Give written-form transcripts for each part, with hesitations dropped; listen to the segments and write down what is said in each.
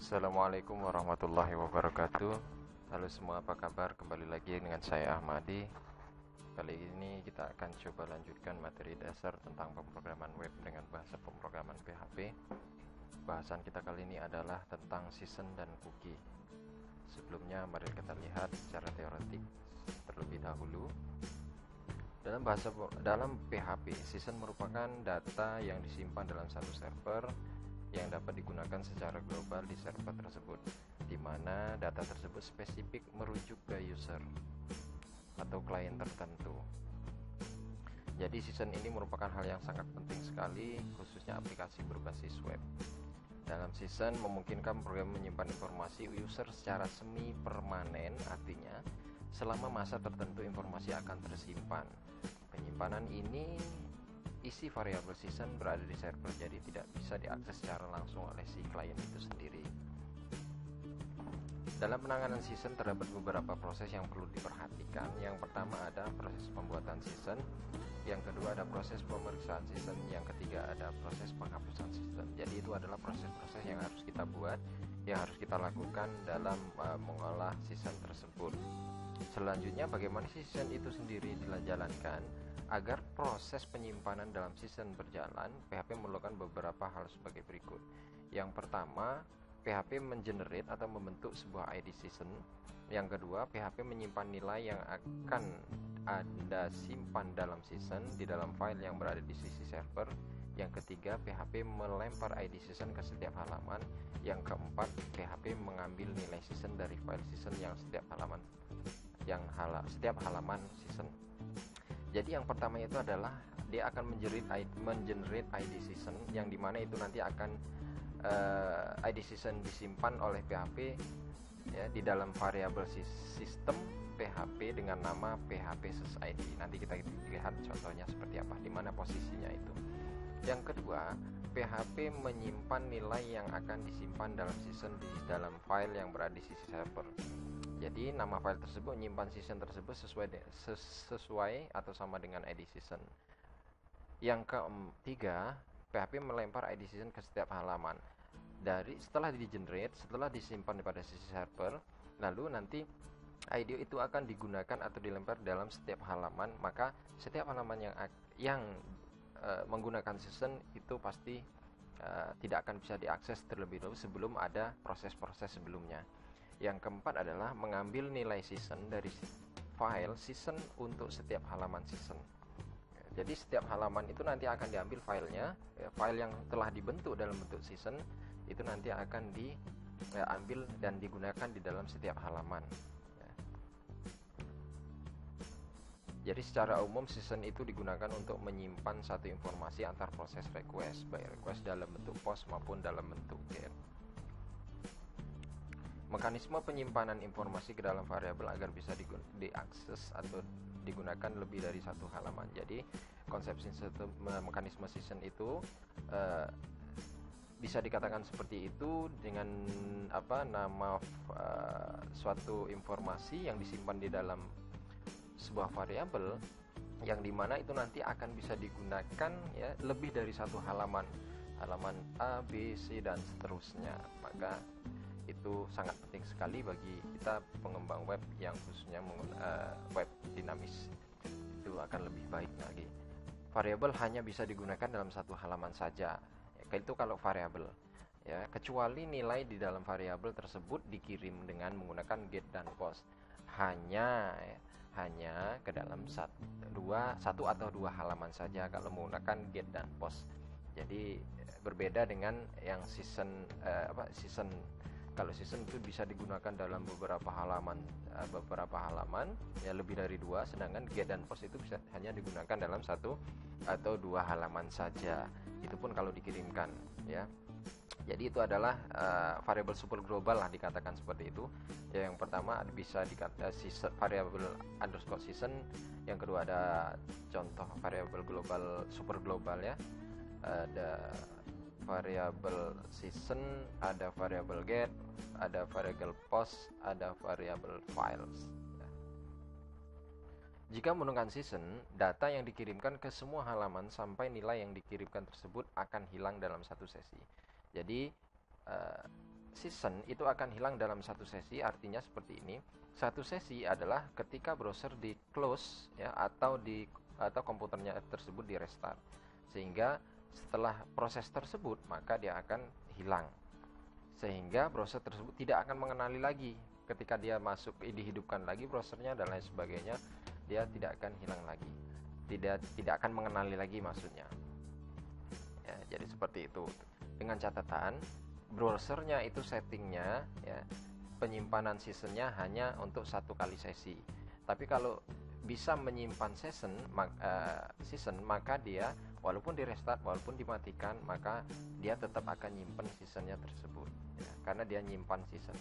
Assalamualaikum warahmatullahi wabarakatuh. Halo semua, apa kabar? Kembali lagi dengan saya Ahmadi. Kali ini kita akan coba lanjutkan materi dasar tentang pemrograman web dengan bahasa pemrograman PHP. Bahasan kita kali ini adalah tentang season dan cookie. Sebelumnya mari kita lihat secara teoretik terlebih dahulu. Dalam PHP, season merupakan data yang disimpan dalam satu server yang dapat digunakan secara global di server tersebut, di mana data tersebut spesifik merujuk ke user atau klien tertentu. Jadi season ini merupakan hal yang sangat penting sekali, khususnya aplikasi berbasis web. Dalam season memungkinkan program menyimpan informasi user secara semi permanen, artinya selama masa tertentu informasi akan tersimpan. Penyimpanan ini isi variabel season berada di server, jadi tidak bisa diakses secara langsung oleh si klien itu sendiri. Dalam penanganan season terdapat beberapa proses yang perlu diperhatikan. Yang pertama ada proses pembuatan season, yang kedua ada proses pemeriksaan season, yang ketiga ada proses penghapusan season. Jadi itu adalah proses-proses yang harus kita buat, yang harus kita lakukan dalam mengolah season tersebut. Selanjutnya, bagaimana season itu sendiri dijalankan? Agar proses penyimpanan dalam season berjalan, PHP memerlukan beberapa hal sebagai berikut. Yang pertama, PHP mengenerate atau membentuk sebuah ID season. Yang kedua, PHP menyimpan nilai yang akan Anda simpan dalam season di dalam file yang berada di sisi server. Yang ketiga, PHP melempar ID season ke setiap halaman. Yang keempat, PHP mengambil nilai season dari file season yang setiap halaman season. Jadi yang pertama itu adalah dia akan mengenerate ID season, yang dimana itu nanti akan ID season disimpan oleh PHP ya, di dalam variabel sistem PHP dengan nama PHP sysID. Nanti kita lihat contohnya seperti apa, di mana posisinya itu. Yang kedua, PHP menyimpan nilai yang akan disimpan dalam season di dalam file yang berada di sisi server. Jadi nama file tersebut menyimpan season tersebut sesuai atau sama dengan ID season. Yang ketiga, PHP melempar ID season ke setiap halaman. Setelah disimpan pada sisi server, lalu nanti ID itu akan digunakan atau dilempar dalam setiap halaman. Maka setiap halaman yang menggunakan season itu pasti tidak akan bisa diakses terlebih dahulu sebelum ada proses-proses sebelumnya. Yang keempat adalah mengambil nilai season dari file season untuk setiap halaman season. Jadi setiap halaman itu nanti akan diambil filenya, file yang telah dibentuk dalam bentuk season itu nanti akan diambil dan digunakan di dalam setiap halaman. Jadi secara umum season itu digunakan untuk menyimpan satu informasi antar proses request, baik request dalam bentuk post maupun dalam bentuk get. Mekanisme penyimpanan informasi ke dalam variabel agar bisa diakses atau digunakan lebih dari satu halaman. Jadi konsep mekanisme season itu bisa dikatakan seperti itu dengan nama suatu informasi yang disimpan di dalam sebuah variabel, yang dimana itu nanti akan bisa digunakan ya lebih dari satu halaman A, B, C dan seterusnya. Maka itu sangat penting sekali bagi kita pengembang web yang khususnya web dinamis. Itu akan lebih baik lagi. Variabel hanya bisa digunakan dalam satu halaman saja. Itu kalau variabel ya, kecuali nilai di dalam variabel tersebut dikirim dengan menggunakan get dan post. Hanya ke dalam satu atau dua halaman saja kalau menggunakan get dan post. Jadi berbeda dengan yang season. Kalau season itu bisa digunakan dalam beberapa halaman ya, lebih dari dua, sedangkan get dan post itu bisa hanya digunakan dalam satu atau dua halaman saja. Itu pun kalau dikirimkan ya. Jadi itu adalah variabel super global lah, dikatakan seperti itu. Ya, yang pertama bisa dikatakan variabel underscore season. Yang kedua ada contoh variabel global, super global ya. Ada variabel season, ada variabel get, ada variabel post, ada variabel files. Jika menggunakan season, data yang dikirimkan ke semua halaman sampai nilai yang dikirimkan tersebut akan hilang dalam satu sesi. Jadi season itu akan hilang dalam satu sesi. Artinya seperti ini. Satu sesi adalah ketika browser di close ya, atau komputernya tersebut di restart. Sehingga setelah proses tersebut maka dia akan hilang. Sehingga browser tersebut tidak akan mengenali lagi. Ketika dia masuk, dihidupkan lagi browsernya dan lain sebagainya, dia tidak akan hilang lagi. Tidak akan mengenali lagi maksudnya. Ya, jadi seperti itu. Dengan catatan browsernya itu settingnya ya, penyimpanan seasonnya hanya untuk satu kali sesi. Tapi kalau bisa menyimpan season, maka dia walaupun di restart, walaupun dimatikan, maka dia tetap akan nyimpan seasonnya tersebut ya, karena dia nyimpan season.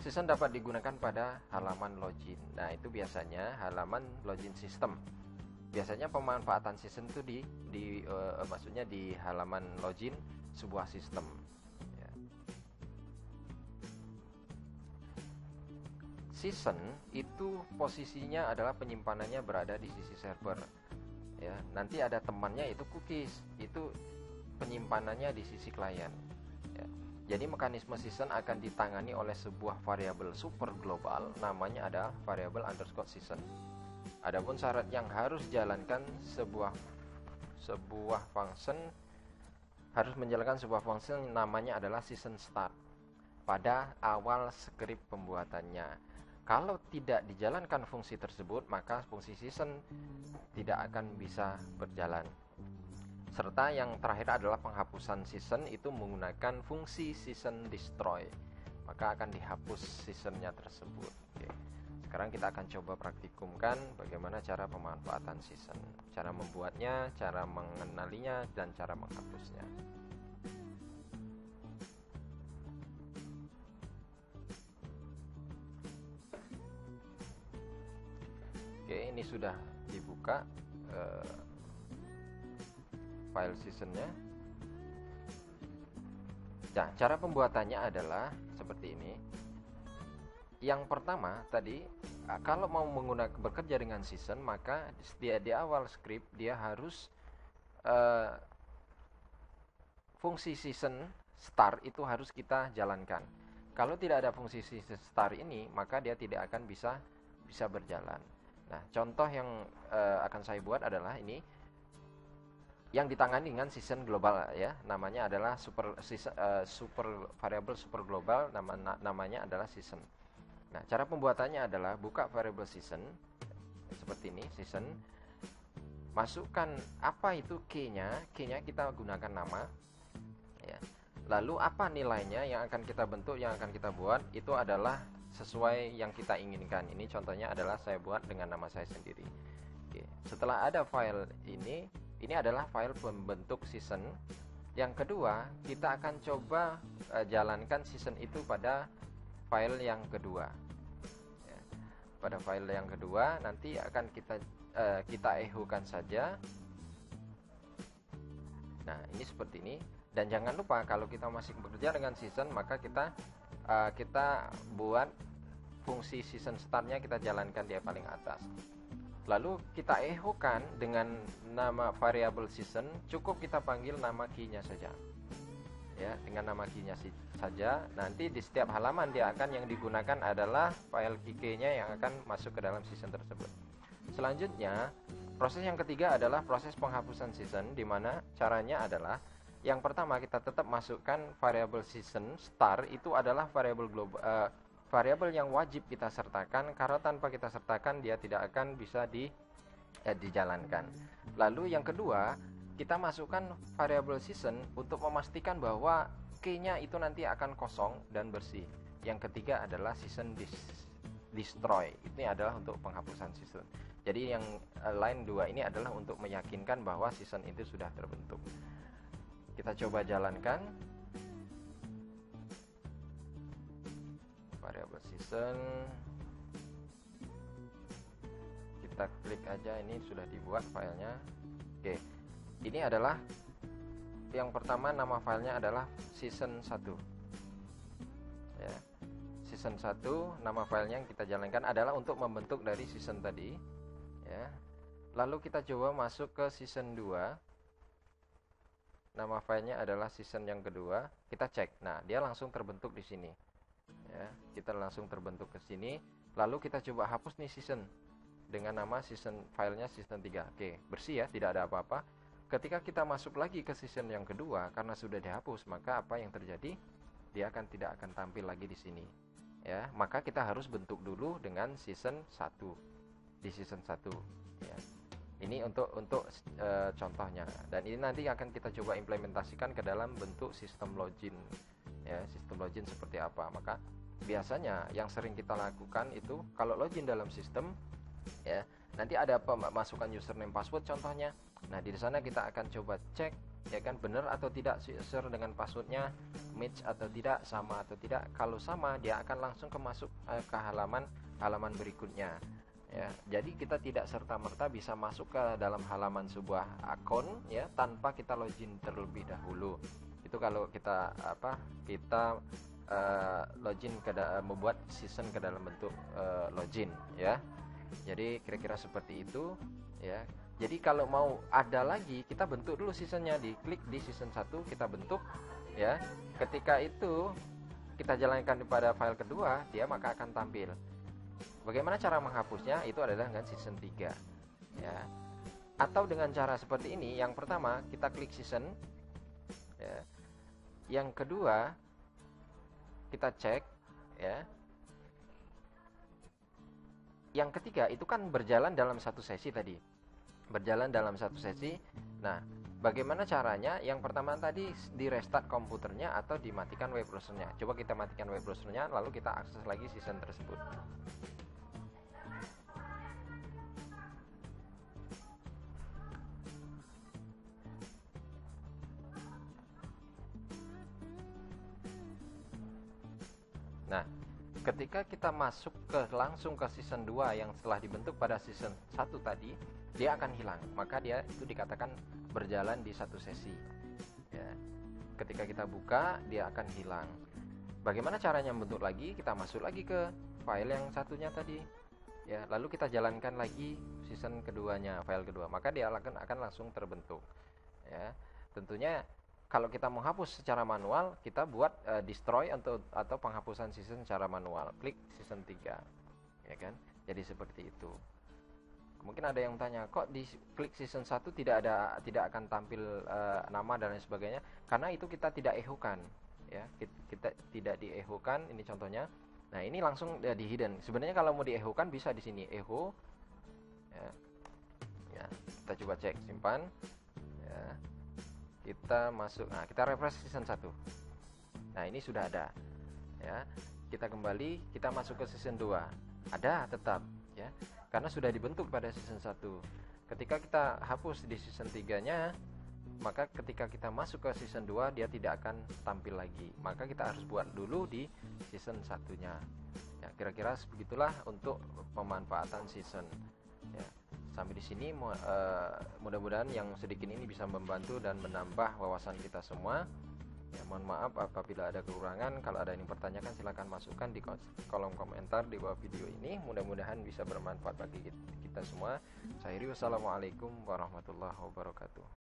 Season dapat digunakan pada halaman login. Nah, itu biasanya halaman login system. Biasanya pemanfaatan season itu maksudnya di halaman login sebuah sistem. Season itu posisinya adalah penyimpanannya berada di sisi server. Ya, nanti ada temannya itu cookies, itu penyimpanannya di sisi klien. Ya. Jadi mekanisme season akan ditangani oleh sebuah variabel super global, namanya adalah variabel _season. Adapun syarat yang harus dijalankan sebuah function harus menjalankan sebuah function namanya adalah season start pada awal skrip pembuatannya. Kalau tidak dijalankan fungsi tersebut, maka fungsi season tidak akan bisa berjalan. Serta yang terakhir adalah penghapusan season itu menggunakan fungsi season destroy. Maka akan dihapus seasonnya tersebut. Oke. Sekarang kita akan coba praktikumkan bagaimana cara pemanfaatan season. Cara membuatnya, cara mengenalinya, dan cara menghapusnya. Oke, ini sudah dibuka file seasonnya. Nah, cara pembuatannya adalah seperti ini. Yang pertama tadi, kalau mau bekerja dengan season, maka di awal script dia harus fungsi season start itu harus kita jalankan. Kalau tidak ada fungsi season start ini, maka dia tidak akan bisa berjalan. Nah, contoh yang akan saya buat adalah ini, yang ditangani dengan season global ya, namanya adalah variable super global, namanya adalah season. Nah, cara pembuatannya adalah buka variable season seperti ini, season, masukkan apa itu key-nya kita gunakan nama ya. Lalu apa nilainya yang akan kita bentuk, yang akan kita buat itu adalah sesuai yang kita inginkan. Ini contohnya adalah saya buat dengan nama saya sendiri. Oke. Setelah ada file ini adalah file pembentuk season. Yang kedua, kita akan coba jalankan season itu pada file yang kedua. Ya. Pada file yang kedua nanti akan kita echo-kan saja. Nah, ini seperti ini. Dan jangan lupa kalau kita masih bekerja dengan season, maka kita buat fungsi season startnya kita jalankan di paling atas. Lalu kita echo-kan dengan nama variable season, cukup kita panggil nama key-nya saja. Ya, dengan nama key-nya saja, nanti di setiap halaman yang digunakan adalah file key-nya yang akan masuk ke dalam season tersebut. Selanjutnya, proses yang ketiga adalah proses penghapusan season, di mana caranya adalah yang pertama kita tetap masukkan variable season start itu adalah variabel yang wajib kita sertakan, karena tanpa kita sertakan dia tidak akan bisa dijalankan. Lalu yang kedua, kita masukkan variabel season untuk memastikan bahwa key-nya itu nanti akan kosong dan bersih. Yang ketiga adalah season destroy. Ini adalah untuk penghapusan season. Jadi yang line 2 ini adalah untuk meyakinkan bahwa season itu sudah terbentuk. Kita coba jalankan variable season. Kita klik aja, ini sudah dibuat filenya. Oke. Ini adalah yang pertama, nama filenya adalah season 1. Ya. Season 1, nama filenya yang kita jalankan adalah untuk membentuk dari season tadi. Ya. Lalu kita coba masuk ke season 2. nama filenya adalah season yang kedua, kita cek. Nah, dia langsung terbentuk di sini. Ya, kita langsung terbentuk ke sini. Lalu kita coba hapus nih season dengan nama season filenya season 3. Oke, bersih ya, tidak ada apa-apa. Ketika kita masuk lagi ke season yang kedua, karena sudah dihapus, maka apa yang terjadi? Dia tidak akan tampil lagi di sini. Ya, maka kita harus bentuk dulu dengan season 1. Di season 1, ya. Ini untuk contohnya, dan ini nanti akan kita coba implementasikan ke dalam bentuk sistem login. Ya, sistem login seperti apa? Maka biasanya yang sering kita lakukan itu kalau login dalam sistem, ya, nanti ada pemasukan username password contohnya. Nah, di sana kita akan coba cek, ya kan, benar atau tidak user dengan passwordnya, match atau tidak, sama atau tidak. Kalau sama, dia akan langsung masuk ke halaman berikutnya. Ya, jadi kita tidak serta-merta bisa masuk ke dalam halaman sebuah akun, ya, tanpa kita login terlebih dahulu. Itu kalau kita login membuat season ke dalam bentuk login, ya. Jadi kira-kira seperti itu, ya. Jadi kalau mau ada lagi, kita bentuk dulu seasonnya, diklik di season 1 kita bentuk, ya. Ketika itu kita jalankan pada file kedua, dia maka akan tampil. Bagaimana cara menghapusnya? Itu adalah dengan season 3, ya. Atau dengan cara seperti ini. Yang pertama, kita klik season, ya. Yang kedua, kita cek, ya. Yang ketiga, itu kan berjalan dalam satu sesi tadi. Berjalan dalam satu sesi. Nah, bagaimana caranya? Yang pertama tadi di restart komputernya atau dimatikan web browsernya. Coba kita matikan web browsernya, lalu kita akses lagi season tersebut. Nah, ketika kita masuk langsung ke season 2 yang setelah dibentuk pada season 1 tadi, dia akan hilang. Maka dia itu dikatakan berjalan di satu sesi, ya. Ketika kita buka, dia akan hilang. Bagaimana caranya membentuk lagi? Kita masuk lagi ke file yang satunya tadi, ya. Lalu kita jalankan lagi season keduanya, file kedua. Maka dia akan langsung terbentuk, ya. Tentunya kalau kita mau hapus secara manual, kita buat destroy atau penghapusan season secara manual. Klik season 3, ya kan? Jadi seperti itu. Mungkin ada yang tanya, kok di klik season 1 tidak akan tampil nama dan lain sebagainya? Karena itu kita tidak echokan, ya. Kita tidak diechokan, ini contohnya. Nah, ini langsung di hidden. Sebenarnya kalau mau diechokan bisa di sini echo, ya. Ya, kita coba cek, simpan, ya. Kita masuk, nah kita refresh season 1. Nah, ini sudah ada, ya. Kita kembali, kita masuk ke season 2. Ada tetap, ya. Karena sudah dibentuk pada season 1. Ketika kita hapus di season 3-nya, maka ketika kita masuk ke season 2 dia tidak akan tampil lagi. Maka kita harus buat dulu di season 1-nya. Ya, kira-kira begitulah untuk pemanfaatan season, ya. Sampai di sini mudah-mudahan yang sedikit ini bisa membantu dan menambah wawasan kita semua. Ya, mohon maaf apabila ada kekurangan. Kalau ada yang dipertanyakan silakan masukkan di kolom komentar di bawah video ini. Mudah-mudahan bisa bermanfaat bagi kita semua. Saya Iri, wassalamualaikum warahmatullahi wabarakatuh.